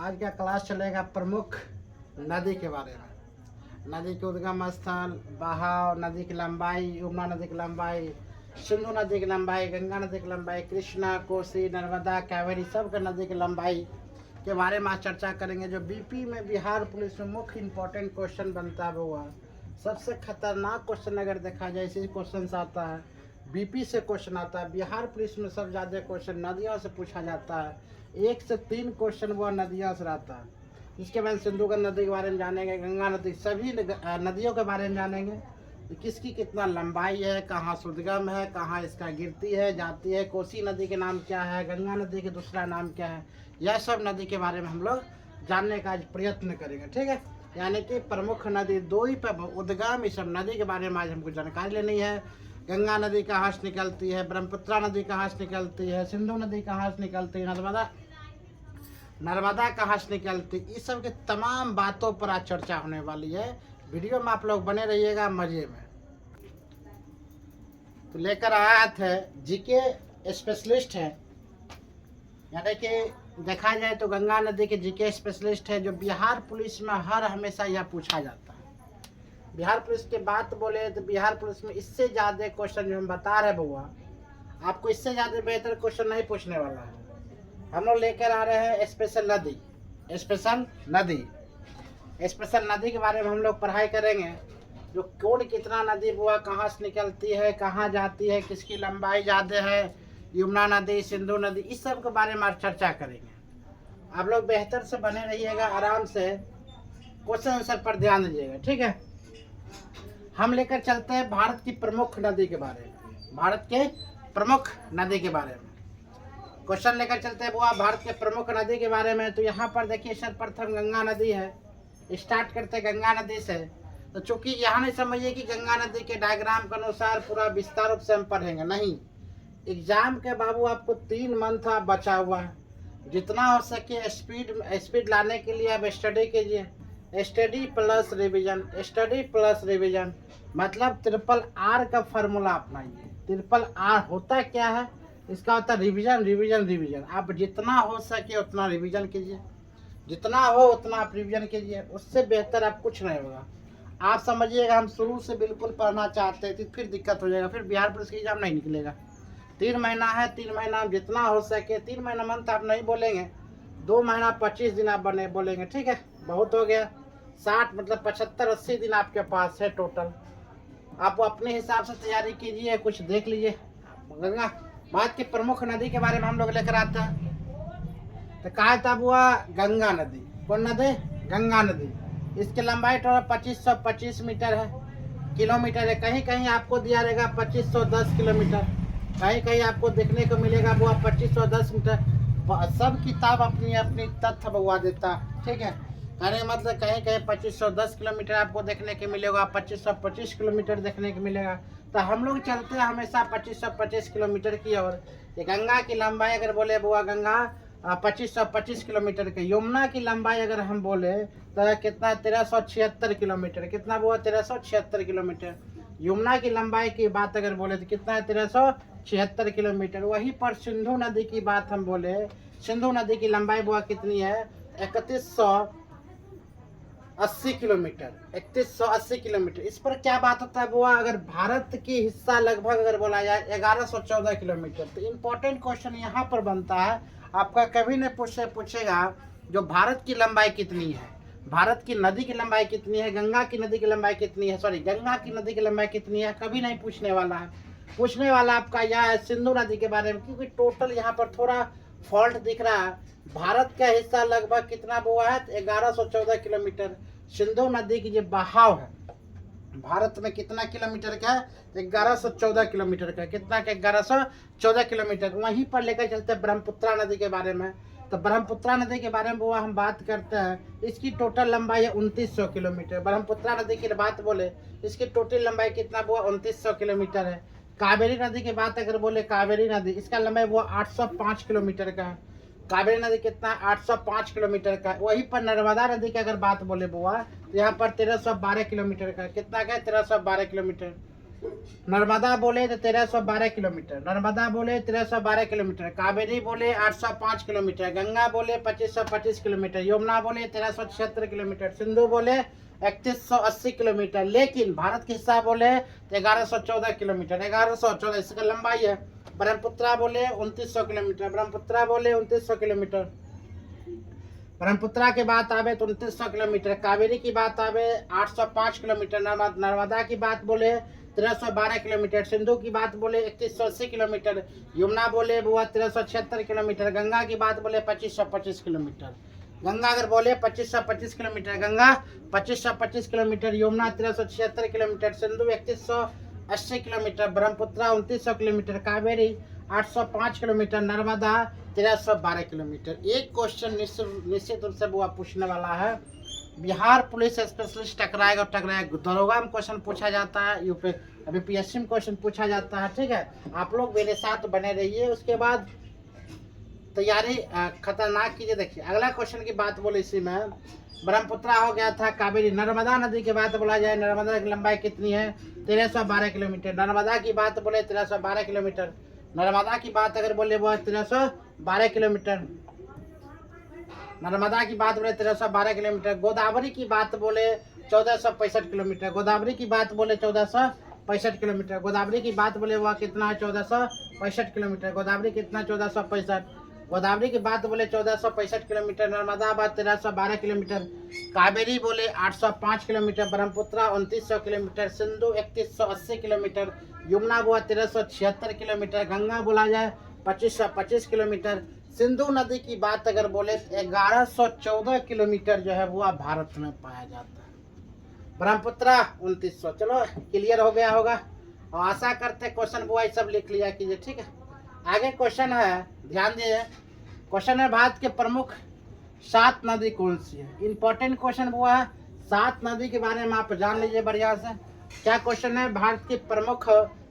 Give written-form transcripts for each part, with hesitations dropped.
आज का क्लास चलेगा प्रमुख नदी के बारे में। नदी के उद्गम स्थल, बहाव, नदी की लंबाई, यमुना नदी की लंबाई, सिंधु नदी की लंबाई, गंगा नदी की लंबाई, कृष्णा, कोसी, नर्मदा, कावेरी, सब के नदी की लंबाई के बारे में आज चर्चा करेंगे। जो बीपी में बिहार पुलिस में मुख्य इंपॉर्टेंट क्वेश्चन बनता है वो सबसे खतरनाक क्वेश्चन अगर देखा जाए इसी क्वेश्चन से आता है, बीपी से क्वेश्चन आता है। बिहार पुलिस में सबसे ज़्यादा क्वेश्चन नदियों से पूछा जाता है, 1 से 3 क्वेश्चन वो नदियों से रहता है। इसके बाद सिंधु नदी के बारे में जानेंगे, गंगा नदी, सभी नदियों के बारे में जानेंगे कि किसकी कितना लंबाई है, कहाँ से उद्गम है, कहाँ इसका गिरती है, जाती है, कोसी नदी के नाम क्या है, गंगा नदी के दूसरा नाम क्या है, यह सब नदी के बारे में हम लोग जानने का आज प्रयत्न करेंगे। ठीक है, यानी कि प्रमुख नदी 2 ही पर उद्गम, इस सब नदी के बारे में आज हमको जानकारी लेनी है। गंगा नदी कहाँ से निकलती है, ब्रह्मपुत्रा नदी कहाँ से निकलती है, सिंधु नदी कहाँ से निकलती है, नर्मदा कहाँ से निकलती, इस सब के तमाम बातों पर आज चर्चा होने वाली है। वीडियो में आप लोग बने रहिएगा मजे में। तो लेकर आया थे जीके स्पेशलिस्ट है, यानी कि देखा जाए तो गंगा नदी के जीके स्पेशलिस्ट है, जो बिहार पुलिस में हर हमेशा यह पूछा जाता है। बिहार पुलिस की बात बोले तो बिहार पुलिस में इससे ज़्यादा क्वेश्चन जो हम बता रहे बुआ, आपको इससे ज़्यादा बेहतर क्वेश्चन नहीं पूछने वाला है। हम लोग लेकर आ रहे हैं स्पेशल नदी के बारे में हम लोग पढ़ाई करेंगे। जो कौन कितना नदी बुआ कहाँ से निकलती है, कहाँ जाती है, किसकी लंबाई ज़्यादा है, यमुना नदी, सिंधु नदी, इस सब के बारे में आज चर्चा करेंगे। आप लोग बेहतर से बने रहिएगा, आराम से क्वेश्चन आंसर पर ध्यान दीजिएगा। ठीक है, हम लेकर चलते हैं भारत की प्रमुख नदी के बारे में। भारत के प्रमुख नदी के बारे में क्वेश्चन लेकर चलते हैं बुआ, भारत के प्रमुख नदी के बारे में। तो यहाँ पर देखिए सर्वप्रथम गंगा नदी है। स्टार्ट करते हैं गंगा नदी से। तो चूंकि यहाँ नहीं समझिए कि गंगा नदी के डायग्राम के अनुसार पूरा विस्तार रूप से हम पढ़ेंगे, नहीं। एग्जाम के बाबू आपको 3 मंथ आप बचा हुआ है, जितना हो सके स्पीड लाने के लिए आप स्टडी कीजिए। स्टडी प्लस रिवीजन, मतलब RRR का फॉर्मूला अपनाइए। RRR होता क्या है, इसका होता है रिवीजन। आप जितना हो सके उतना रिवीजन कीजिए, जितना हो उतना आप रिवीजन कीजिए, उससे बेहतर आप कुछ नहीं होगा। आप समझिएगा हम शुरू से बिल्कुल पढ़ना चाहते हैं तो फिर दिक्कत हो जाएगा, फिर बिहार पुलिस का एग्जाम नहीं निकलेगा। 3 महीना है, 3 महीना आप जितना हो सके, 3 महीना मंथ आप नहीं बोलेंगे, 2 महीना 25 दिन आप बोलेंगे। ठीक है, बहुत हो गया। 60 मतलब 75-80 दिन आपके पास है टोटल। आप अपने हिसाब से तैयारी कीजिए, कुछ देख लीजिए। गंगा भारत की प्रमुख नदी के बारे में हम लोग लेकर आते हैं। तो कहा था हुआ गंगा नदी, कौन नदी, गंगा नदी। इसकी लंबाई टोटल 2525 मीटर है, किलोमीटर है। कहीं कहीं आपको दिया रहेगा 2510 किलोमीटर, कहीं कहीं आपको देखने को मिलेगा वो 2510 मीटर। सब किताब अपनी अपनी तथ्य बउआ देता। ठीक है, कहने का मतलब कहीं कहीं 2510 किलोमीटर आपको देखने को मिलेगा, 2525 किलोमीटर देखने को मिलेगा। तो हम लोग चलते हैं हमेशा 2525 किलोमीटर की ओर। ये गंगा की लंबाई अगर बोले बुआ, गंगा 2525 किलोमीटर की। यमुना की लंबाई अगर हम बोले तो कितना, 1376 किलोमीटर। कितना बुआ, 1376 किलोमीटर। यमुना की लंबाई की बात अगर बोले तो कितना है, 1376 किलोमीटर। वहीं पर सिंधु नदी की बात हम बोले, सिंधु नदी की लंबाई बुआ कितनी है, 3180 किलोमीटर। 3180 किलोमीटर। इस पर क्या बात होता है बुआ, अगर भारत की हिस्सा लगभग अगर बोला जाए 1114 किलोमीटर। तो इम्पोर्टेंट क्वेश्चन यहाँ पर बनता है, आपका कभी नहीं पूछेगा जो भारत की लंबाई कितनी है, भारत की नदी की लंबाई कितनी है, गंगा की नदी की लंबाई कितनी है, गंगा की नदी की लंबाई कितनी है, कभी नहीं पूछने वाला है। पूछने वाला आपका यह है सिंधु नदी के बारे में, क्योंकि टोटल यहाँ पर थोड़ा फॉल्ट दिख रहा है। भारत का हिस्सा लगभग कितना हुआ है, 1114 किलोमीटर। सिंधु नदी की जो बहाव है भारत में कितना किलोमीटर का है, 1114 किलोमीटर का। कितना का, 1114 किलोमीटर। वहीं पर लेकर चलते हैं ब्रह्मपुत्रा नदी के बारे में। तो ब्रह्मपुत्रा नदी के बारे में वो हम बात करते हैं, इसकी टोटल लंबाई है 2900 किलोमीटर। ब्रह्मपुत्रा नदी की बात बोले इसकी टोटल लंबाई कितना हुआ, 2900 किलोमीटर है। कावेरी नदी की बात अगर बोले, कावेरी नदी, इसका लंबाई वो 805 किलोमीटर का है। कावेरी नदी कितना, 805 किलोमीटर का। वहीं पर नर्मदा नदी की अगर बात बोले बुआ, तो यहाँ पर 1312 किलोमीटर का। कितना का है, 1312 किलोमीटर। नर्मदा बोले तो 1312 किलोमीटर, नर्मदा बोले 1312 किलोमीटर, कावेरी बोले 805 किलोमीटर, गंगा बोले 2525 किलोमीटर, यमुना बोले 1376 किलोमीटर, सिंधु बोले 3180 किलोमीटर। लेकिन भारत के हिस्सा बोले तो 1114 किलोमीटर, 1114 इसका लंबाई है। ब्रह्मपुत्रा बोले 2900 किलोमीटर, ब्रह्मपुत्रा बोले 2900 किलोमीटर, ब्रह्मपुत्रा की बात आवे तो 2900 किलोमीटर, कावेरी की बात आवे 805 किलोमीटर, नर्मदा की बात बोले 1312 किलोमीटर, सिंधु की बात बोले 3180 किलोमीटर, यमुना बोले वो 1376 किलोमीटर, गंगा की बात बोले 2525 किलोमीटर। गंगा अगर बोले 2525 kilometre, Ganga 2525 kilometre, Yamuna 1376 kilometre, Sindhu 3180 kilometre, Brahmaputra 2900 kilometre, Kaveri 805 kilometre, Narmada 1312 kilometre. एक क्वेश्चन निश्चित रूप से वो पूछने वाला है, बिहार पुलिस स्पेशलिस्ट टकराएगा टकराएगा, दरोगा में क्वेश्चन पूछा जाता है, यूपीएससी में क्वेश्चन पूछा जाता है। ठीक है, आप लोग मेरे साथ बने रहिए, उसके बाद तैयारी खतरनाक कीजिए। देखिए अगला क्वेश्चन की बात बोले इसी में, ब्रह्मपुत्रा हो गया था, कावेरी, नर्मदा नदी की बात बोला जाए, नर्मदा की लंबाई कितनी है 1312 किलोमीटर, नर्मदा की बात बोले 1312 किलोमीटर, नर्मदा की बात अगर बोले वो 1312 किलोमीटर, नर्मदा की बात बोले 1312 किलोमीटर, गोदावरी की बात बोले 1465 किलोमीटर, गोदावरी की बात बोले 1465 किलोमीटर, गोदावरी की बात बोले वह कितना है 1465 किलोमीटर, गोदावरी कितना 1465, गोदावरी की बात बोले 1465 किलोमीटर, नर्मदा बात 1312 किलोमीटर, कावेरी बोले 805 kilometre, Brahmaputra 2900 kilometre, Sindhu 3180 kilometre, Yamuna बोला 1376 किलोमीटर, गंगा बोला जाए 2525 किलोमीटर, सिंधु नदी की बात अगर बोले 1114 किलोमीटर जो है वो भारत में पाया जाता है, ब्रह्मपुत्रा 2900। चलो क्लियर हो गया होगा और आशा करते क्वेश्चन वो सब लिख लिया कीजिए। ठीक है, आगे क्वेश्चन है, ध्यान दीजिए, क्वेश्चन है भारत के प्रमुख 7 नदी कौन सी है। इंपॉर्टेंट क्वेश्चन वो है, 7 नदी के बारे में आप जान लीजिए बढ़िया से। क्या क्वेश्चन है, भारत की प्रमुख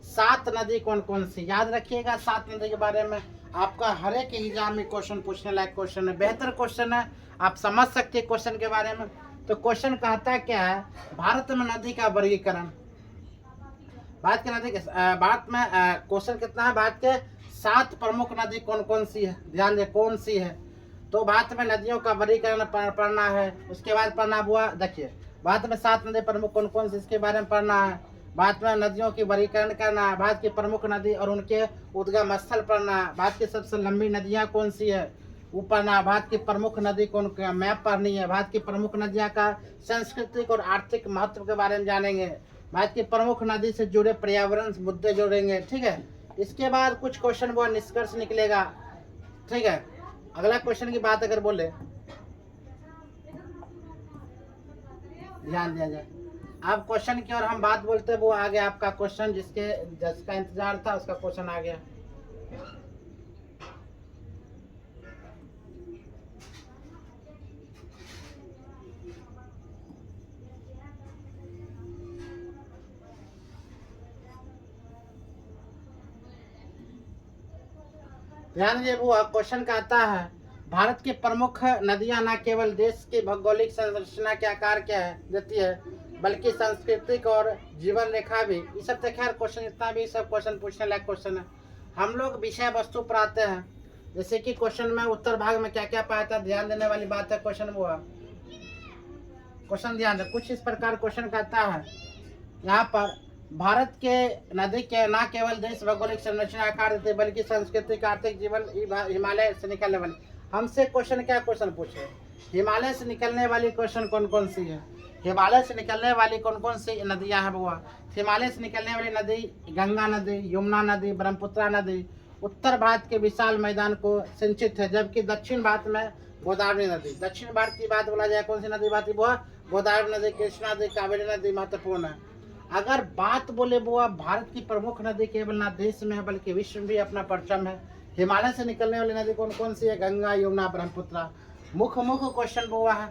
7 नदी कौन कौन सी, याद रखिएगा 7 नदी के बारे में आपका हर एक एग्जाम में क्वेश्चन पूछने लायक क्वेश्चन है, बेहतर क्वेश्चन है, आप समझ सकते हैं क्वेश्चन के बारे में। तो क्वेश्चन कहता क्या है, भारत में नदी का वर्गीकरण, भारत की नदी के भारत में क्वेश्चन कितना है, भारत के 7 प्रमुख नदी कौन कौन सी है, ध्यान दे कौन सी है। तो भारत में नदियों का वर्गीकरण पढ़ना है, उसके बाद पढ़ना हुआ, देखिए भारत में 7 नदी प्रमुख कौन कौन सी इसके बारे में पढ़ना है, भारत में नदियों की वर्गीकरण करना है, भारत की प्रमुख नदी और उनके उद्गम स्थल पढ़ना है, भारत की सबसे लंबी नदियां कौन सी है वो पढ़ना है, भारत की प्रमुख नदी कौन का मैप पढ़नी है, भारत की प्रमुख नदियां का सांस्कृतिक और आर्थिक महत्व के बारे में जानेंगे, भारत की प्रमुख नदी से जुड़े पर्यावरण मुद्दे जोड़ेंगे। ठीक है, इसके बाद कुछ क्वेश्चन वो निष्कर्ष निकलेगा। ठीक है, अगला क्वेश्चन की बात अगर बोले, ध्यान दिया जाए, अब क्वेश्चन की और हम बात बोलते वो आ गया आपका क्वेश्चन, जिसका इंतजार था उसका क्वेश्चन आ गया। ध्यान दीजिए, वो क्वेश्चन कहता है भारत की प्रमुख नदियां न केवल देश की भौगोलिक संरचना के आकार क्या है देती है, बल्कि सांस्कृतिक और जीवन रेखा भी। ये सब तो खैर क्वेश्चन इतना भी सब क्वेश्चन पूछने लायक क्वेश्चन है। हम लोग विषय वस्तु पर आते हैं, जैसे कि क्वेश्चन में उत्तर भाग में क्या क्या पाया था, ध्यान देने वाली बात है। क्वेश्चन वो है, क्वेश्चन ध्यान दे, कुछ इस प्रकार क्वेश्चन कहता है यहाँ पर, भारत के नदी के न केवल देश भौगोलिक संरचना आकार देते बल्कि सांस्कृतिक आर्थिक जीवन हिमालय से निकलने वाली। हमसे क्वेश्चन क्या क्वेश्चन पूछे, हिमालय से निकलने वाली क्वेश्चन कौन कौन सी है, हिमालय से निकलने वाली कौन कौन सी नदियां हैं बुआ। हिमालय से निकलने वाली नदी गंगा नदी, यमुना नदी, ब्रह्मपुत्रा नदी उत्तर भारत के विशाल मैदान को सिंचित है, जबकि दक्षिण भारत में गोदावरी नदी। दक्षिण भारत की बात बोला जाए कौन सी नदी बात बुआ, गोदावरी नदी, कृष्णा नदी, कावेरी नदी महत्वपूर्ण है। अगर बात बोले बुआ भारत की प्रमुख नदी केवल ना देश में है बल्कि विश्व में भी अपना परचम है। हिमालय से निकलने वाली नदी कौन कौन सी है, गंगा, यमुना, ब्रह्मपुत्रा। मुख्य क्वेश्चन बुआ है,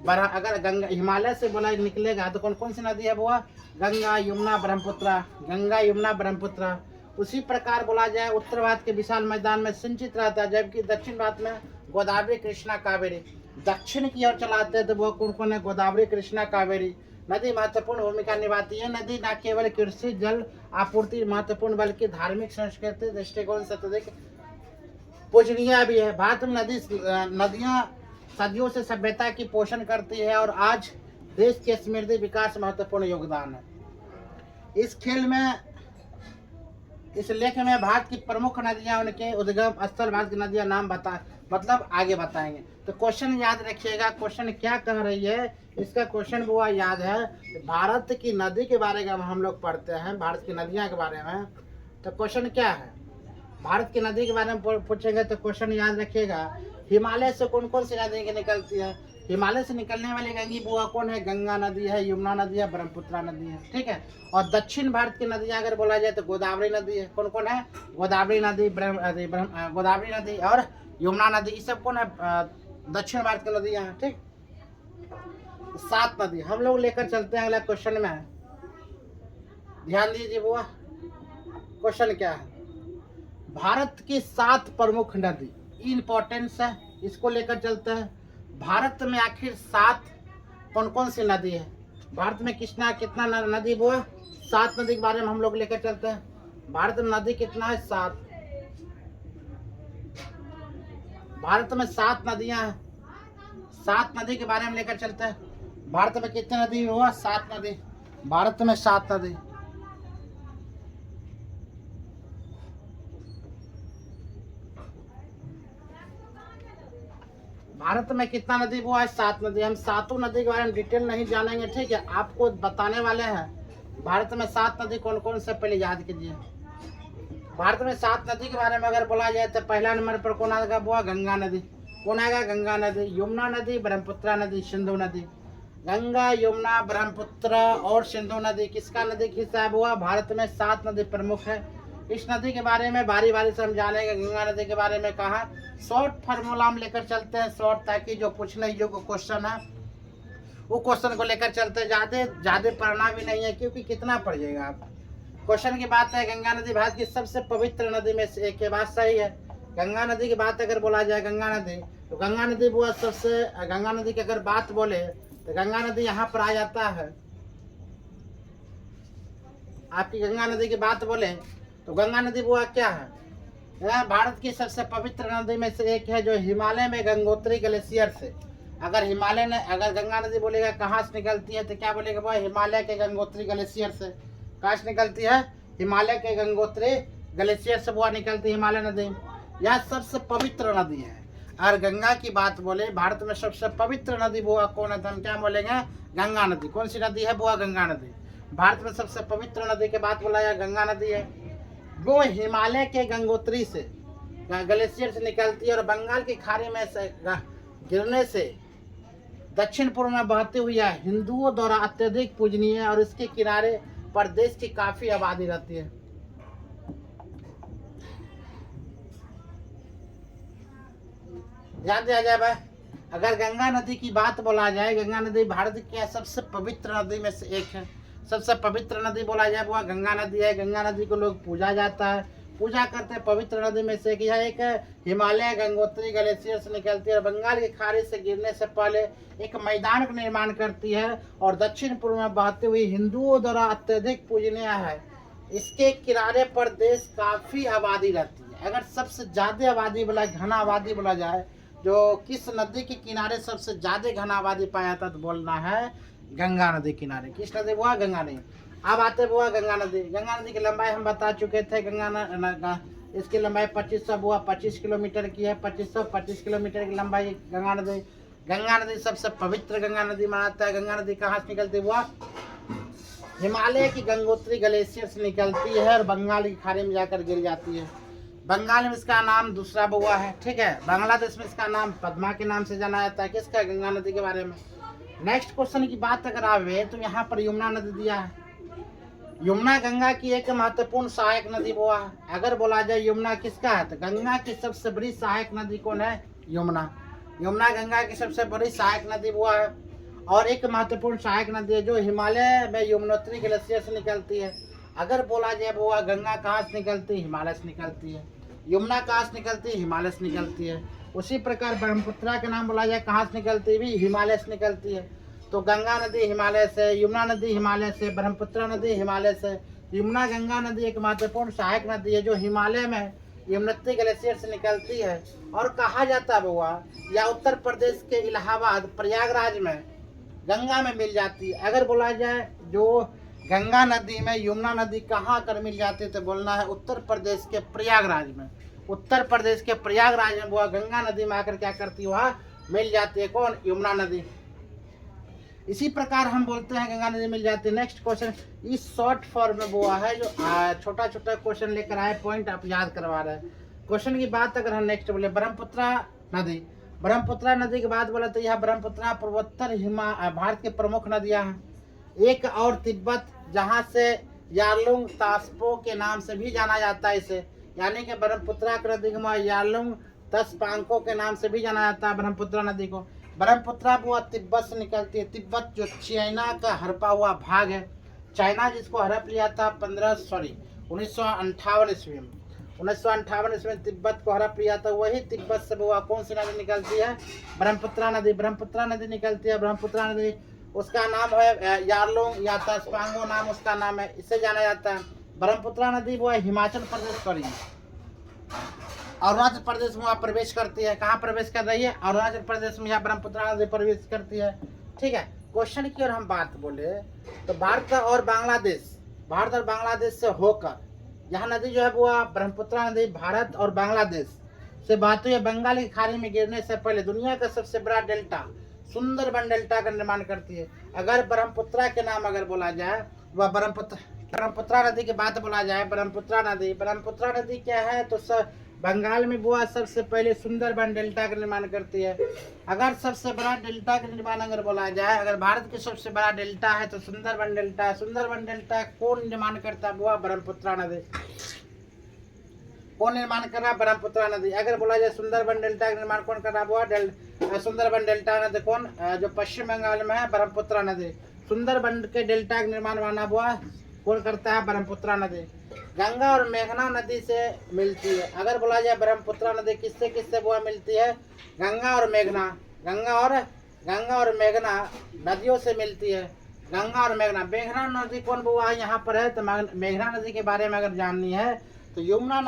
अगर गंगा हिमालय से बोला निकलेगा तो कौन कौन सी नदी है बुआ, गंगा, यमुना, ब्रह्मपुत्रा, गंगा, यमुना, ब्रह्मपुत्रा। उसी प्रकार बोला जाए उत्तर भारत के विशाल मैदान में सिंचित रहता है, जबकि दक्षिण भारत में गोदावरी, कृष्णा, कावेरी। दक्षिण की ओर चलाते हैं तो वो कौन कौन है, गोदावरी, कृष्णा, कावेरी। नदी महत्वपूर्ण भूमिका निभाती है। नदी न केवल कृषि जल आपूर्ति महत्वपूर्ण बल्कि धार्मिक संस्कृति दृष्टिकोण से अत्यधिक पूजनीय भी है। भारत में नदियां सदियों से सभ्यता की पोषण करती है और आज देश के समृद्धि विकास महत्वपूर्ण योगदान है। इस लेख में भारत की प्रमुख नदियां, उनके उद्गम स्थल, भारत की नदियां नाम आगे बताएंगे। तो क्वेश्चन याद रखिएगा, क्वेश्चन क्या कह रही है, इसका क्वेश्चन वो याद है। भारत की नदी के बारे में हम लोग पढ़ते हैं, भारत की नदियां के बारे में। तो क्वेश्चन क्या है, भारत की नदी के बारे में पूछेंगे तो क्वेश्चन याद रखिएगा, हिमालय से कौन कौन सी नदी निकलती है। हिमालय से निकलने वाली गंगी बुआ कौन है, गंगा नदी है, यमुना नदी है, ब्रह्मपुत्र नदी है, ठीक है। और दक्षिण भारत की नदियां अगर बोला जाए तो गोदावरी नदी है। कौन कौन है, गोदावरी नदी, गोदावरी नदी और यमुना नदी, ये सब कौन है, दक्षिण भारत की नदियां हैं, ठीक। 7 नदी हम लोग लेकर चलते हैं अगला क्वेश्चन में, ध्यान दीजिए बुआ। क्वेश्चन क्या है, भारत की 7 प्रमुख नदी, इंपॉर्टेंस है, इसको लेकर चलते हैं। भारत में आखिर 7 कौन कौन सी नदी है, भारत में कितना नदी बुआ, 7 नदी के बारे में हम लोग लेकर चलते हैं। भारत में नदी कितना है, 7। भारत में 7 नदियां हैं, 7 नदी के बारे में लेकर चलते हैं। भारत में कितनी नदी हुआ, 7 नदी, भारत में 7 नदी। भारत में कितना नदी हुआ है, 7 नदी। हम 7 नदी के बारे में डिटेल नहीं जानेंगे, ठीक है, आपको बताने वाले हैं। भारत में 7 नदी कौन कौन से, पहले याद कीजिए। भारत में 7 नदी के बारे में अगर बोला जाए तो पहला नंबर पर कौन आएगा बुआ, गंगा नदी। कौन आएगा, गंगा नदी, यमुना नदी, ब्रह्मपुत्र नदी, सिंधु नदी। गंगा, यमुना, ब्रह्मपुत्र और सिंधु नदी किसका नदी हिस्सा है बुआ, भारत में 7 नदी प्रमुख है। इस नदी के बारे में बारी बारी से हम जानेंगे। गंगा नदी के बारे में कहा, शॉर्ट फार्मूला हम लेकर चलते हैं, शॉर्ट, ताकि जो पूछने योग्य क्वेश्चन है वो क्वेश्चन को लेकर चलते हैं। ज़्यादा पढ़ना भी नहीं है, क्योंकि कितना पढ़ जाएगा आप। क्वेश्चन की बात है, गंगा नदी भारत की सबसे पवित्र नदी में से एक है, बात सही है। गंगा नदी की बात अगर बोला जाए, गंगा नदी, तो गंगा नदी वो सबसे, गंगा नदी की अगर बात बोले तो गंगा नदी यहाँ पर आ जाता है। आपकी गंगा नदी की बात बोले तो गंगा नदी वो क्या है, भारत की सबसे पवित्र नदी में से एक है, जो हिमालय में गंगोत्री ग्लेशियर से, अगर गंगा नदी बोलेगा कहाँ से निकलती है तो क्या बोलेगा वो, हिमालय के गंगोत्री ग्लेशियर से। कहाँ से निकलती है, हिमालय के गंगोत्री ग्लेशियर से वो निकलती है हिमालय नदी। यह सबसे पवित्र नदी है। और गंगा की बात बोले, भारत में सबसे पवित्र नदी बुआ कौन है, तो हम क्या बोलेंगे, गंगा नदी। कौन सी नदी है बुआ, गंगा नदी। भारत में सबसे पवित्र नदी की बात बोला जाए, गंगा नदी है, जो हिमालय के गंगोत्री से, ग्लेशियर से निकलती है और बंगाल की खाड़ी में से गिरने से दक्षिण पूर्व में बहती हुई है, हिंदुओं द्वारा अत्यधिक पूजनीय है और इसके किनारे पर देश की काफी आबादी रहती है। ध्यान दिया जाए भाई, अगर गंगा नदी की बात बोला जाए, गंगा नदी भारत की सबसे पवित्र नदी में से एक है। सबसे पवित्र नदी बोला जाए वो गंगा नदी है। गंगा नदी को लोग पूजा जाता है, पूजा करते हैं। पवित्र नदी में से यह एक हिमालय गंगोत्री ग्लेशियर से निकलती है और बंगाल की खाड़ी से गिरने से पहले एक मैदान का निर्माण करती है और दक्षिण पूर्व में बहती हुई हिंदुओं द्वारा अत्यधिक पूजनीय है। इसके किनारे पर देश काफी आबादी रहती है। अगर सबसे ज्यादा आबादी बोला, घना आबादी बोला जाए, जो किस नदी के किनारे सबसे ज्यादा घना आबादी पाया जाता, तो बोलना है गंगा नदी किनारे। किस नदी हुआ, गंगा नदी। अब आते हुआ गंगा नदी। गंगा नदी की लंबाई हम बता चुके थे, इसकी लंबाई 25 किलोमीटर की है। 25 किलोमीटर की लंबाई गंगा नदी। गंगा नदी सबसे पवित्र गंगा नदी मानता है। गंगा नदी कहाँ से निकलती हुआ, हिमालय की गंगोत्री ग्लेशियर से निकलती है और बंगाल की खाड़ी में जाकर गिर जाती है। बंगाल में इसका नाम दूसरा बुआ है, ठीक है। बांग्लादेश में इसका नाम पद्मा के नाम से जाना जाता है। किसका, गंगा नदी के बारे में। नेक्स्ट क्वेश्चन की बात अगर आवे तो यहाँ पर यमुना नदी दिया है। यमुना गंगा की एक महत्वपूर्ण सहायक नदी बुआ है। अगर बोला जाए यमुना किसका है, तो गंगा की सबसे बड़ी सहायक नदी कौन है, यमुना। यमुना गंगा की सबसे बड़ी सहायक नदी बुआ है और एक महत्वपूर्ण सहायक नदी है, जो हिमालय में यमुनोत्री ग्लेशियर से निकलती है। अगर बोला जाए बुआ गंगा कहाँ से निकलती है, हिमालय से निकलती है। यमुना कहाँ से निकलती है, हिमालय से निकलती है। उसी प्रकार ब्रह्मपुत्र का नाम बोला जाए कहाँ से निकलती है, भी हिमालय से निकलती है। तो गंगा नदी हिमालय से, यमुना नदी हिमालय से, ब्रह्मपुत्र नदी हिमालय से। यमुना गंगा नदी एक महत्वपूर्ण सहायक नदी है जो हिमालय में यमुनोत्री ग्लेशियर से निकलती है। और कहा जाता है बउआ, या उत्तर प्रदेश के इलाहाबाद प्रयागराज में गंगा में मिल जाती है। अगर बोला जाए जो गंगा नदी में यमुना नदी कहाँ कर मिल जाती है, तो बोलना है उत्तर प्रदेश के प्रयागराज में। उत्तर प्रदेश के प्रयागराज में वो गंगा नदी में आकर क्या करती है, वहाँ मिल जाती है। कौन? यमुना नदी। इसी प्रकार हम बोलते हैं गंगा नदी मिल जाती है। नेक्स्ट क्वेश्चन इस शॉर्ट फॉर्म में वो है जो छोटा छोटा क्वेश्चन लेकर आए, पॉइंट आप याद करवा रहे हैं। क्वेश्चन की बात अगर हम नेक्स्ट बोले, ब्रह्मपुत्रा नदी। ब्रह्मपुत्रा नदी की बात बोले तो यह ब्रह्मपुत्रा पूर्वोत्तर भारत की प्रमुख नदियां हैं। एक और तिब्बत, जहाँ से यारलुंग तास्पो के नाम से भी जाना जाता है इसे, यानी कि ब्रह्मपुत्रा नदी को यारलुंग तस्पांको के नाम से भी जाना जाता है ब्रह्मपुत्रा नदी को। ब्रह्मपुत्रा वो तिब्बत से निकलती है। तिब्बत जो चाइना का हड़पा हुआ भाग है, चाइना जिसको हड़प लिया था 1958 ईस्वी में। 1958 ईस्वी में तिब्बत को हड़प लिया था, वही तिब्बत से वो कौन सी नदी निकलती है? ब्रह्मपुत्रा नदी। ब्रह्मपुत्रा नदी निकलती है। ब्रह्मपुत्रा नदी उसका नाम है यारलुंग या तस्पांगो नाम उसका नाम है, इससे जाना जाता है। ब्रह्मपुत्रा नदी वो हिमाचल प्रदेश पर अरुणाचल प्रदेश में वहाँ प्रवेश करती है। कहाँ प्रवेश कर रही है? अरुणाचल प्रदेश में यहाँ ब्रह्मपुत्रा नदी प्रवेश करती है। ठीक है, क्वेश्चन की और हम बात बोले तो भारत और बांग्लादेश से होकर यह नदी जो है वो ब्रह्मपुत्रा नदी भारत और बांग्लादेश से बहती हुई बंगाल की खाड़ी में गिरने से पहले दुनिया का सबसे बड़ा डेल्टा सुंदरबन डेल्टा का निर्माण करती है। अगर ब्रह्मपुत्रा के नाम अगर बोला जाए, वह ब्रह्मपुत्रा नदी की बात बोला जाए, ब्रह्मपुत्रा नदी क्या है तो बंगाल में वो सबसे पहले सुंदरबन डेल्टा का निर्माण करती है। अगर सबसे बड़ा डेल्टा का निर्माण अगर बोला जाए, अगर भारत की सबसे बड़ा डेल्टा है तो सुंदरबन डेल्टा। सुंदरबन डेल्टा कौन निर्माण करता है? वो ब्रह्मपुत्रा नदी। कौन निर्माण कर रहा है? ब्रह्मपुत्रा नदी। अगर बोला जाए सुंदरबन डेल्टा का निर्माण कौन कर रहा है? वो सुंदरबन डेल्टा नदी कौन? जो पश्चिम बंगाल में है, ब्रह्मपुत्रा नदी। सुंदरबन के डेल्टा का निर्माण माना हुआ कौन करता है? ब्रह्मपुत्रा नदी। गंगा और मेघना नदी से मिलती है। अगर बोला जाए ब्रह्मपुत्रा नदी किससे किससे वो मिलती है? गंगा और मेघना नदियों से मिलती है। गंगा और मेघना नदी कौन बुआ यहाँ पर है? तो मेघना नदी के बारे में अगर जाननी है तो यमुना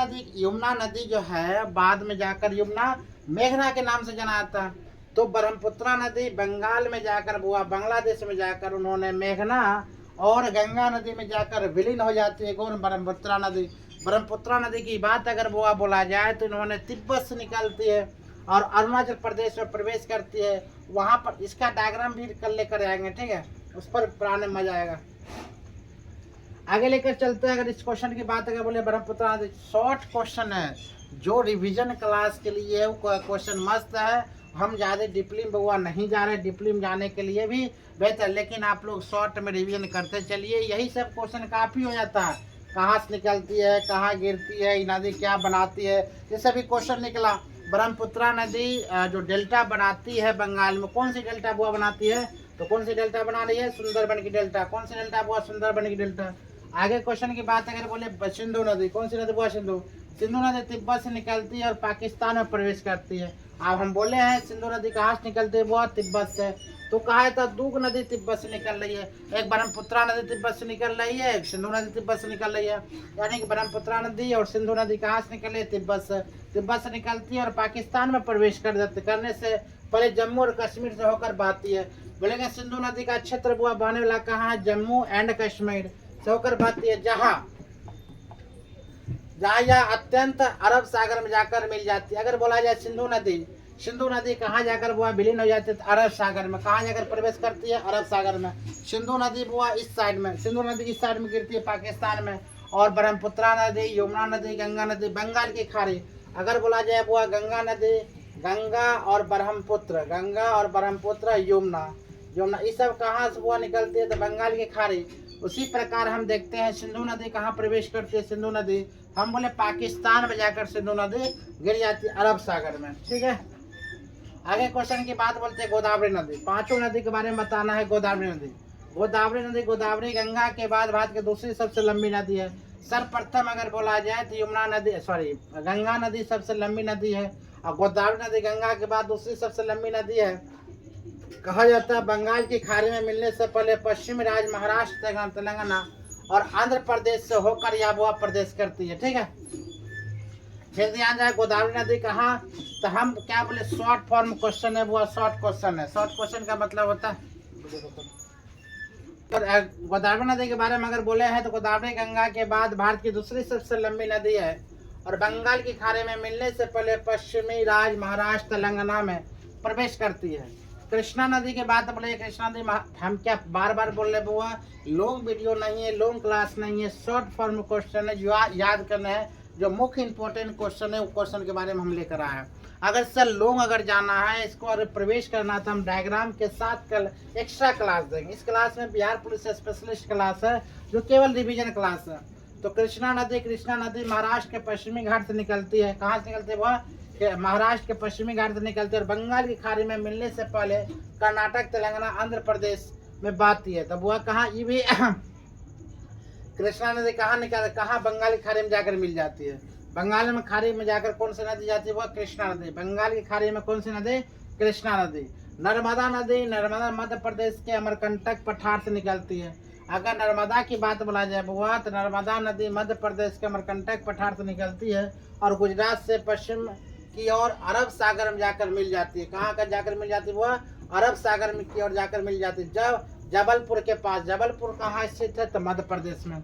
नदी जो है बाद में जाकर यमुना मेघना के नाम से जाना जाता है। तो ब्रह्मपुत्रा नदी बंगाल में जाकर बुआ बांग्लादेश में जाकर उन्होंने मेघना और गंगा नदी में जाकर विलीन हो जाती है। कौन? ब्रह्मपुत्रा नदी। ब्रह्मपुत्रा नदी की बात अगर वो बोला जाए तो इन्होंने तिब्बत से निकलती है और अरुणाचल प्रदेश में प्रवेश करती है। वहाँ पर इसका डायग्राम भी कल लेकर आएंगे, ठीक है, उस पर पढ़ाने में मजा आएगा। आगे लेकर चलते हैं। अगर इस क्वेश्चन की बात अगर बोले ब्रह्मपुत्रा नदी, शॉर्ट क्वेश्चन है जो रिवीजन क्लास के लिए क्वेश्चन मस्त है। हम ज़्यादा डीपली में बउआ नहीं जा रहे, डीपली में जाने के लिए भी बेहतर, लेकिन आप लोग शॉर्ट में रिवीजन करते चलिए। यही सब क्वेश्चन काफ़ी हो जाता है, कहाँ से निकलती है, कहाँ गिरती है, ये नदी क्या बनाती है, ये सभी क्वेश्चन निकला। ब्रह्मपुत्रा नदी जो डेल्टा बनाती है बंगाल में, कौन सी डेल्टा बुआ बनाती है? तो कौन सी डेल्टा बना रही है? सुंदरबन की डेल्टा। कौन सी डेल्टा बुआ? सुंदरबन की डेल्टा। आगे क्वेश्चन की बात अगर बोले सिंधु नदी, कौन सी नदी बुआ? सिंधु नदी तिब्बत से निकलती है और पाकिस्तान में प्रवेश करती है। अब हम बोले हैं सिंधु नदी कहाँ से निकलती है? वो तिब्बत से। तो कहा था दूग नदी तिब्बत से निकल रही है। एक ब्रह्मपुत्रा नदी तिब्बत से निकल रही है, एक सिंधु नदी तिब्बत से निकल रही है। यानी कि ब्रह्मपुत्रा नदी और सिंधु नदी कहाँ से निकल रही है? तिब्बत से। तिब्बत से निकलती है और पाकिस्तान में प्रवेश करने से पहले जम्मू और कश्मीर से होकर बहती है। बोलेंगे सिंधु नदी का क्षेत्र बुआ बहने वाला कहाँ है? जम्मू एंड कश्मीर से होकर बहती है, जहाँ यह अत्यंत अरब सागर में जाकर मिल जाती है। अगर बोला जाए सिंधु नदी कहाँ जाकर बुआ विलीन हो जाती है? अरब सागर में। कहाँ जाकर प्रवेश करती है? अरब सागर में। सिंधु नदी बुआ इस साइड में, सिंधु नदी इस साइड में गिरती है पाकिस्तान में। और ब्रह्मपुत्रा नदी, यमुना नदी, गंगा नदी बंगाल की खाड़ी। अगर बोला जाए बुआ गंगा नदी, गंगा और ब्रह्मपुत्र, यमुना ये सब कहाँ से बुआ निकलती है? तो बंगाल की खाड़ी। उसी प्रकार हम देखते हैं सिंधु नदी कहाँ प्रवेश करती है? सिंधु नदी हम बोले पाकिस्तान में जाकर सिंधु नदी गिर जाती है अरब सागर में, ठीक है। आगे क्वेश्चन की बात बोलते हैं गोदावरी नदी। पांचों नदी के बारे में बताना है। गोदावरी गंगा के बाद भारत की दूसरी सबसे लंबी नदी है। सर्वप्रथम अगर बोला जाए तो गंगा नदी सबसे लंबी नदी है और गोदावरी नदी गंगा के बाद दूसरी सबसे लंबी नदी है। कहा जाता है बंगाल की खाड़ी में मिलने से पहले पश्चिमी राज्य महाराष्ट्र, तेलंगाना और आंध्र प्रदेश से होकर यह बुआ प्रदेश करती है। ठीक है, फिर ध्यान जाए गोदावरी नदी कहाँ, तो हम क्या बोले शॉर्ट फॉर्म क्वेश्चन है, वो शॉर्ट क्वेश्चन है। शॉर्ट क्वेश्चन का मतलब होता है गोदावरी नदी के बारे में अगर बोले हैं तो गोदावरी गंगा के बाद भारत की दूसरी सबसे लंबी नदी है और बंगाल की खाड़ी में मिलने से पहले पश्चिमी राज्य महाराष्ट्र, तेलंगाना में प्रवेश करती है। कृष्णा नदी के बाद बोले कृष्णा नदी, हम क्या बार बार बोल रहे बुआ, लॉन्ग वीडियो नहीं है, लॉन्ग क्लास नहीं है, शॉर्ट फॉर्म क्वेश्चन है, जो याद करना है, जो मुख्य इंपॉर्टेंट क्वेश्चन है वो क्वेश्चन के बारे में हम लेकर आए हैं। अगर सर लॉन्ग अगर जाना है, इसको अगर प्रवेश करना तो हम डायग्राम के साथ कल एक्स्ट्रा क्लास देंगे। इस क्लास में बिहार पुलिस स्पेशलिस्ट क्लास है जो केवल रिवीजन क्लास है। तो कृष्णा नदी महाराष्ट्र के पश्चिमी घाट से निकलती है। कहाँ से निकलती है वह, महाराष्ट्र के पश्चिमी घाट से निकलती है और बंगाल की खाड़ी में मिलने से पहले कर्नाटक, तेलंगाना, आंध्र प्रदेश में बहती है। तब वह कहाँ, ये भी कृष्णा नदी कहाँ बंगाल की खाड़ी में जाकर मिल जाती है। बंगाल में खाड़ी में जाकर कौन सी नदी जाती है, वह कृष्णा नदी। बंगाल की खाड़ी में कौन सी नदी, कृष्णा नदी। नर्मदा मध्य प्रदेश के अमरकंटक पठार से निकलती है। अगर नर्मदा की बात बोला जाए बुआ, तो नर्मदा नदी मध्य प्रदेश के अमरकंटक पठार से निकलती है और गुजरात से पश्चिम की ओर अरब सागर में जाकर मिल जाती है। कहाँ का जाकर मिल जाती है वह, अरब सागर में की ओर जाकर मिल जाती है। जब जबलपुर के पास, जबलपुर कहाँ स्थित है, तो मध्य प्रदेश में।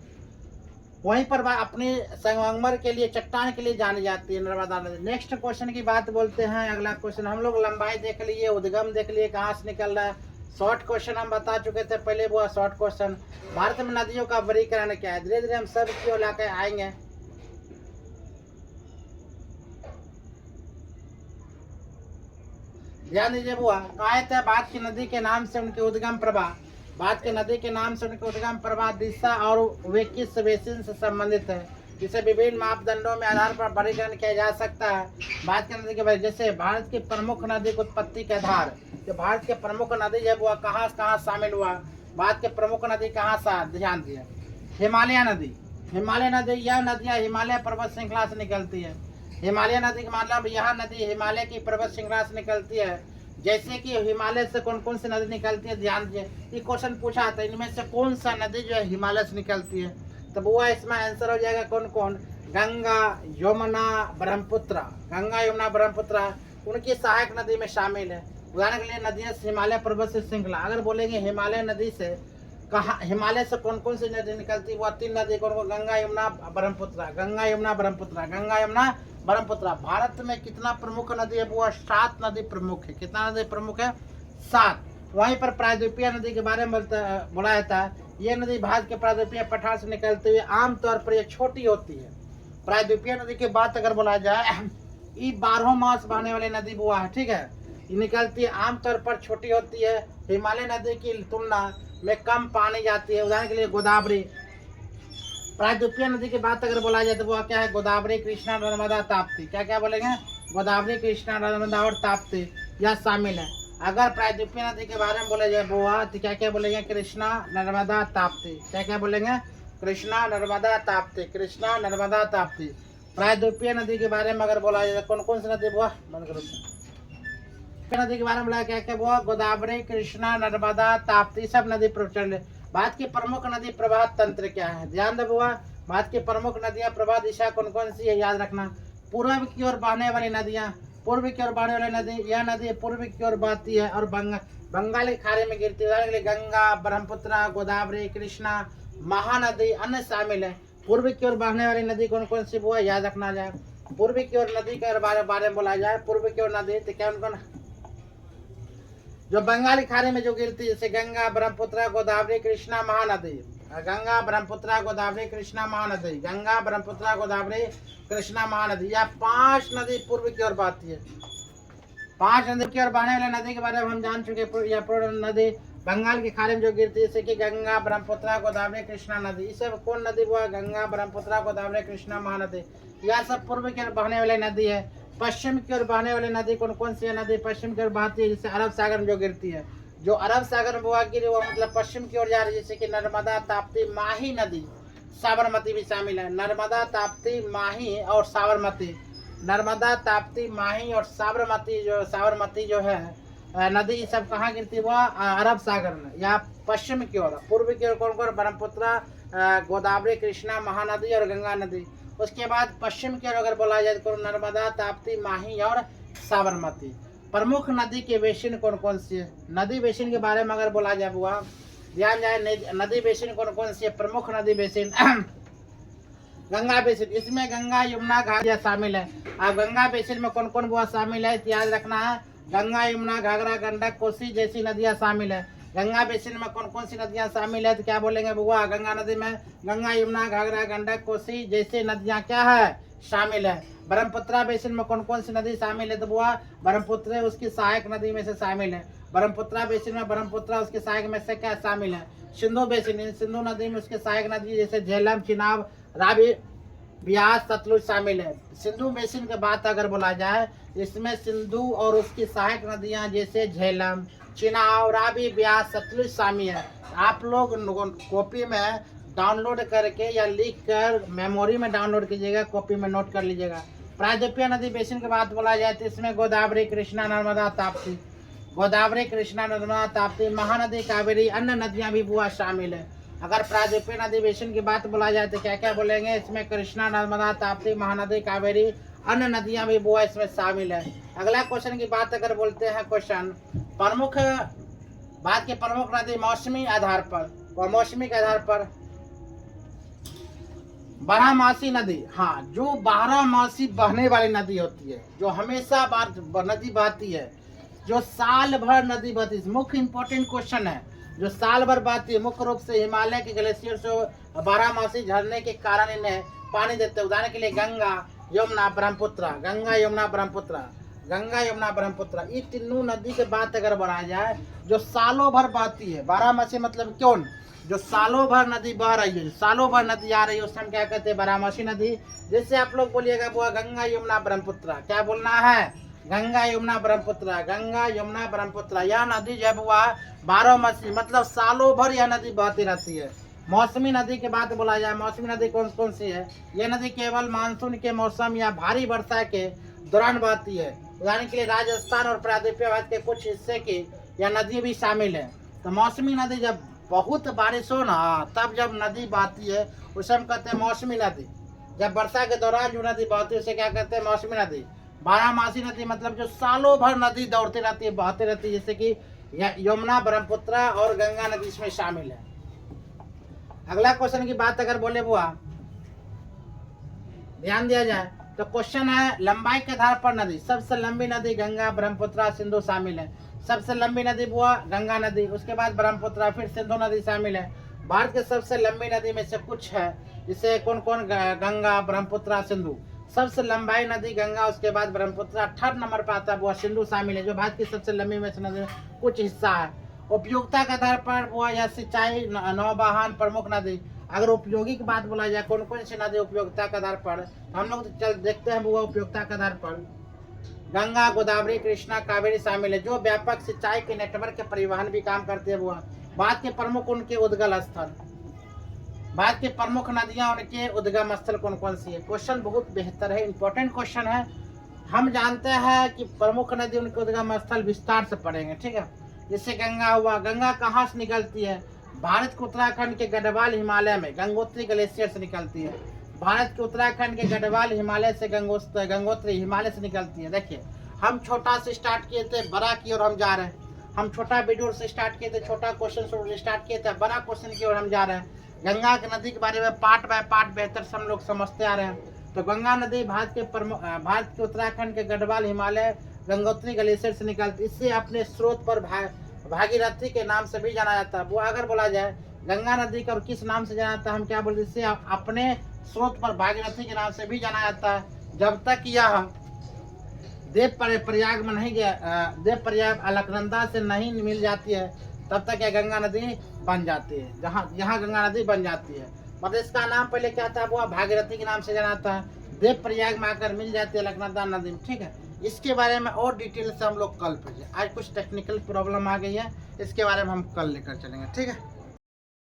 वहीं पर अपने संगमरमर के लिए, चट्टान के लिए जानी जाती है नर्मदा नदी। नेक्स्ट क्वेश्चन की बात बोलते हैं। अगला क्वेश्चन हम लोग लंबाई देख लिए, उद्गम देख लिए, कहाँ से निकल रहा है। शॉर्ट क्वेश्चन हम बता चुके थे पहले, वो शॉर्ट क्वेश्चन। भारत में नदियों का वर्गीकरण क्या है, धीरे धीरे हम सब की ओर लाके आएंगे। ध्यान दीजिए बुआ, कहा भारत की नदी के नाम से उनके उद्गम प्रवाह, भारत के नदी के नाम से उनके उद्गम प्रवाह दिशा और वे किस बेसिन से संबंधित है, जिसे विभिन्न मापदंडों में आधार पर वर्गीकरण किया जा सकता है। भारत की नदी के बारे, जैसे भारत की प्रमुख नदी की उत्पत्ति के आधार, जो भारत के प्रमुख नदी है वो कहाँ शामिल हुआ, भारत के प्रमुख नदी कहाँ सा, ध्यान दिए हिमालय नदी। हिमालय नदी, यह नदियाँ हिमालय पर्वत श्रृंखला से निकलती है। हिमालय नदी का मतलब यह नदी हिमालय की पर्वत श्रृंखला से निकलती है। जैसे कि हिमालय से कौन कौन सी नदी निकलती है, ध्यान दीजिए, ये क्वेश्चन पूछा था, इनमें से कौन सा नदी जो है हिमालय से निकलती है, तो वो इसमें आंसर हो जाएगा कौन कौन, गंगा, यमुना, ब्रह्मपुत्र। गंगा, यमुना, ब्रह्मपुत्र उनकी सहायक नदी में शामिल है। उदाहरण के लिए नदियाँ हिमालय पर्वत से श्रृंखला, अगर बोलेंगे हिमालय नदी से कहाँ, हिमालय से कौन कौन सी नदी निकलती है, वह 3 नदी कौन कौन, गंगा, यमुना, ब्रह्मपुत्र। गंगा, यमुना, ब्रह्मपुत्र, गंगा, यमुना, ब्रह्मपुत्र। भारत में कितना प्रमुख नदी है, वो 7 नदी प्रमुख है। कितना नदी प्रमुख है, 7। वहीं पर प्रायद्वीपीय नदी के बारे में बोला जाता है, ये नदी भारत के प्रायद्वीपीय पठार से निकलते हुए आमतौर पर ये छोटी होती है। प्रायद्वीपीय नदी की बात अगर बोला जाए, ये 12 मास बहने वाली नदी बुआ है। ठीक है, ये निकलती है, आमतौर पर छोटी होती है, हिमालय नदी की तुलना में कम पानी जाती है। उदाहरण के लिए गोदावरी। प्रायद्वीपीय नदी की बात अगर बोला जाए तो वो क्या है, गोदावरी, कृष्णा, नर्मदा, ताप्ती। क्या क्या बोलेंगे, गोदावरी, कृष्णा, नर्मदा और ताप्ती यह शामिल है। अगर प्रायद्वीपीय नदी के बारे में बोले जाए बुआ, तो क्या क्या बोलेंगे, कृष्णा, नर्मदा, ताप्ती। क्या क्या बोलेंगे, कृष्णा, नर्मदा, ताप्ती, कृष्णा, नर्मदा, ताप्ती। प्रायद्वीपीय नदी के बारे में अगर बोला जाए कौन कौन सी नदी बुआ, बंद करो। नदी के बारे में बोला क्या क्या बुआ, गोदावरी, कृष्णा, नर्मदा, ताप्ती सब नदी प्रचलित। भारत की प्रमुख नदी प्रवाह तंत्र क्या है, ध्यान दो बुआ, भारत की प्रमुख नदियां प्रवाह दिशा कौन कौन सी है, याद रखना। पूर्व की ओर बहने वाली नदियां, पूर्व की ओर बहने वाली नदी, यह नदी पूर्व की ओर बहती है और बंगाल की खाड़ी में गिरती है। उदाहरण के लिए गंगा, ब्रह्मपुत्र, गोदावरी, कृष्णा, महानदी अन्य शामिल है। पूर्व की ओर बहने वाली नदी कौन कौन सी बुआ, याद रखना जाए। पूर्व की ओर नदी के बारे में बोला जाए, पूर्व की ओर नदी तो क्या कौन, जो बंगाली खाड़ी में जो गिरती है, जैसे गंगा, ब्रह्मपुत्र, गोदावरी, कृष्णा, महानदी। गंगा, ब्रह्मपुत्र, गोदावरी, कृष्णा, महानदी। गंगा, ब्रह्मपुत्र, गोदावरी, कृष्णा, महानदी। या 5 नदी पूर्व की ओर बहती है। 5 नदी की ओर बहने वाली नदी के बारे में हम जान चुके। यह पूर्ण नदी बंगाल की खाड़ी में जो गिरती है, जैसे कि गंगा, ब्रह्मपुत्र, गोदावरी, कृष्णा नदी। ये सब कौन नदी हुआ, गंगा, ब्रह्मपुत्र, गोदावरी, कृष्णा, महानदी। यह सब पूर्व की ओर बहने वाली नदी है। पश्चिम की ओर बहने वाली नदी कौन कौन सी नदी पश्चिम की ओर बहती है, जैसे अरब सागर में जो गिरती है, जो अरब सागर में बुआ गिरी वो मतलब पश्चिम की ओर जा रही है, जैसे कि नर्मदा, ताप्ती, माही नदी, साबरमती भी शामिल है। नर्मदा, ताप्ती, माही और साबरमती। नर्मदा, ताप्ती, माही और साबरमती जो है नदी ये सब कहाँ गिरती है? वो अरब सागर में, या पश्चिम की ओर, पूर्व की ओर कौन कौन? ब्रह्मपुत्र, गोदावरी, कृष्णा, महानदी और गंगा नदी। उसके बाद पश्चिम की ओर अगर बोला जाए तो नर्मदा, ताप्ती, माही और साबरमती। प्रमुख नदी के बेसिन कौन कौन सी है? नदी बेसिन के बारे में अगर बोला जाए बुआ, ध्यान जाए, नदी बेसिन कौन कौन सी है? प्रमुख नदी बेसिन गंगा बेसिन, इसमें गंगा, यमुना, घाघरा शामिल है। अब गंगा बेसिन में कौन कौन बुआ शामिल है? याद रखना है, गंगा, यमुना, घाघरा, गंडक, कोसी जैसी नदियां शामिल है। गंगा बेसिन में कौन कौन सी नदियां शामिल है? तो क्या बोलेंगे बुआ? गंगा नदी में गंगा, यमुना, घाघरा, गंडक, कोसी जैसी नदियां क्या है? शामिल है। ब्रह्मपुत्र बेसिन में कौन कौन सी नदी शामिल है? तो बुआ ब्रह्मपुत्र उसकी सहायक नदी में से शामिल है। ब्रह्मपुत्र बेसिन में ब्रह्मपुत्र उसके सहायक में से क्या शामिल है? सिंधु बेसिन, सिंधु नदी में उसके सहायक नदी जैसे झेलम, चिनाब, रावी, ब्यास, सतलुज शामिल है। सिंधु बेसिन की बात अगर बोला जाए, इसमें सिंधु और उसकी सहायक नदियां जैसे झेलम, चिनाब, रावी, ब्यास, सतलुज शामिल है। आप लोग कॉपी में डाउनलोड करके या लिख कर मेमोरी में डाउनलोड कीजिएगा, कॉपी में नोट कर लीजिएगा। प्रायद्वीपीय नदी बेसिन की बात बोला जाए तो इसमें गोदावरी, कृष्णा, नर्मदा, ताप्ती, गोदावरी, कृष्णा, नर्मदा, ताप्ती, महानदी, कावेरी, अन्य नदियां भी बुआ शामिल है। अगर प्रायद्वीपीय नदी बेसिन की बात बोला जाए तो क्या क्या बोलेंगे? इसमें कृष्णा, नर्मदा, ताप्ती, महानदी, कावेरी, अन्य नदियां भी बुआ इसमें शामिल है। अगला क्वेश्चन की बात अगर बोलते हैं, क्वेश्चन प्रमुख भारत की प्रमुख नदी मौसमी आधार पर, और मौसमी के आधार पर बारहमासी नदी, हाँ, जो 12 मासी बहने वाली नदी होती है, जो हमेशा नदी बहती है, जो साल भर नदी बहती है। मुख्य इंपॉर्टेंट क्वेश्चन है, जो साल भर बहती है, मुख्य रूप से हिमालय के ग्लेशियर से 12 मासी झरने के कारण इन्हें पानी देते हैं। उदाहरण के लिए गंगा, यमुना, ब्रह्मपुत्र, गंगा, यमुना, ब्रह्मपुत्र, गंगा, यमुना, ब्रह्मपुत्र, ये तीनों नदी की बात अगर बनाया जाए जो सालों भर बहती है। 12 मासी मतलब क्यों? जो सालों भर नदी बह रही है, सालों भर नदी आ रही है, उसमें हम क्या कहते हैं? बारहमासी नदी। जैसे आप लोग बोलिएगा बुआ गंगा, यमुना, ब्रह्मपुत्र, क्या बोलना है? गंगा, यमुना, ब्रह्मपुत्र, गंगा, यमुना, ब्रह्मपुत्र। यह नदी जब हुआ 12 मासी मतलब सालों भर यह नदी बहती रहती है। मौसमी नदी के बात बोला जाए, मौसमी नदी कौन कौन सी है? यह नदी केवल मानसून के मौसम या भारी वर्षा के दौरान बहती है। उदाहरण के लिए राजस्थान और प्रायद्वीपीय भारत के कुछ हिस्से की यह नदी भी शामिल है। तो मौसमी नदी जब बहुत बारिश हो ना, तब जब नदी बहती है उसे हम कहते हैं मौसमी नदी। जब वर्षा के दौरान जो नदी बहती है उसे क्या कहते हैं? मौसमी नदी। बारहमासी नदी मतलब जो सालों भर नदी दौड़ती रहती है, बहती रहती है, जैसे कि यमुना, ब्रह्मपुत्र और गंगा नदी इसमें शामिल है। अगला क्वेश्चन की बात अगर बोले बुआ, ध्यान दिया जाए तो क्वेश्चन है लंबाई के आधार पर नदी। सबसे लंबी नदी गंगा, ब्रह्मपुत्र, सिंधु शामिल है। सबसे लंबी नदी बुआ गंगा नदी, उसके बाद ब्रह्मपुत्र, फिर सिंधु नदी शामिल है। भारत के सबसे लंबी नदी में से कुछ है, जिसे कौन कौन? गंगा, ब्रह्मपुत्र, सिंधु। सबसे लंबाई नदी गंगा, उसके बाद ब्रह्मपुत्र, 8 नंबर पर आता है वो सिंधु शामिल है, जो भारत की सबसे लंबी में से नदी कुछ हिस्सा है। उपयोगिता के आधार पर वो या सिंचाई, नौवहन, प्रमुख नदी। अगर उपयोगी की बात बोला जाए कौन कौन सी नदी उपयोगिता के आधार पर, हम लोग चल देखते हैं वो उपयोगिता के आधार पर गंगा, गोदावरी, कृष्णा, कावेरी शामिल है, जो व्यापक सिंचाई के नेटवर्क के परिवहन भी काम करते हैं। वो भारत के प्रमुख उनके उद्गम स्थल, भारत की प्रमुख नदियां उनके उद्गम स्थल कौन कौन सी है? क्वेश्चन बहुत बेहतर है, इंपॉर्टेंट क्वेश्चन है। हम जानते हैं कि प्रमुख नदी उनके उद्गम स्थल विस्तार से पढ़ेंगे, ठीक है। जैसे गंगा हुआ, गंगा कहाँ से निकलती है? भारत के उत्तराखंड के गढ़वाल हिमालय में गंगोत्री ग्लेशियर से निकलती है। भारत के उत्तराखंड के गढ़वाल हिमालय से गंगोत्री हिमालय से निकलती है। देखिए, हम छोटा से स्टार्ट किए थे, बड़ा की ओर हम जा रहे हैं। हम छोटा वीडियो से स्टार्ट किए थे, छोटा क्वेश्चन से स्टार्ट किए थे, बड़ा क्वेश्चन की ओर हम जा रहे हैं। गंगा की नदी के बारे में पार्ट बाय पार्ट बेहतर से हम लोग समझते आ रहे हैं। तो गंगा नदी भारत के उत्तराखंड के गढ़वाल हिमालय गंगोत्री ग्लेशियर से निकलती, इससे अपने स्रोत पर भागीरथी के नाम से भी जाना जाता है। वो अगर बोला जाए गंगा नदी का और किस नाम से जाना जाता है, हम क्या बोलते हैं? इससे अपने स्रोत पर भागीरथी के नाम से भी जाना जाता है। जब तक यह देव प्रयाग में नहीं गया, देव प्रयाग अलकनंदा से नहीं मिल जाती है, तब तक यह गंगा नदी बन जाती है। यहाँ गंगा नदी बन जाती है, मतलब इसका नाम पहले क्या था? वो भागीरथी के नाम से जाना था। देव प्रयाग में आकर मिल जाती है अलकनंदा नदी में, ठीक है। इसके बारे में और डिटेल से हम लोग कल पढ़ेंगे। आज कुछ टेक्निकल प्रॉब्लम आ गई है, इसके बारे में हम कल लेकर चलेंगे, ठीक है।